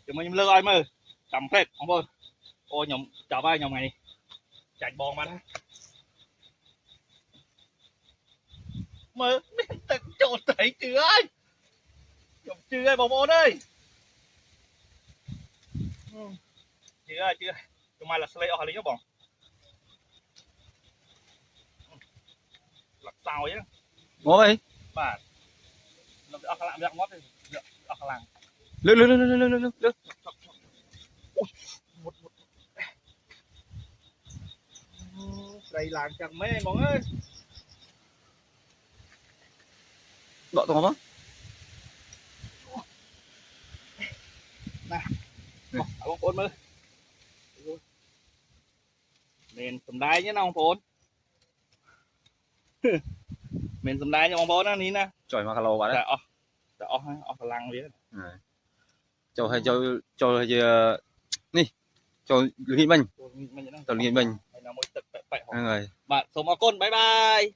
chúng mình lơ ai mơ cầm phết không thôi ô nhóm chào ba nhóm này chạy bòn mà đấy mơ tận trộn thấy chưa ơi nhóm chưa ơi bóng ôn ơi chưa chúng mày là slay ở lý nó bỏng lật sao chứ ngồi bà nó ở khả lạng việc ngót đi ở khả lạng lướt lướt lướt lướt lướt lướt lướt một đây làng chẳng mấy anh bóng ơi đọ to quá nè bóng ôn mơ nên tầm đai nhé nào phốn mình tầm đai cho bóng phốn á ní nè trời mà lâu quá đấy ở khả lạng biết cho hay nè cho liên minh cho liên minh người người bạn số một con bye bye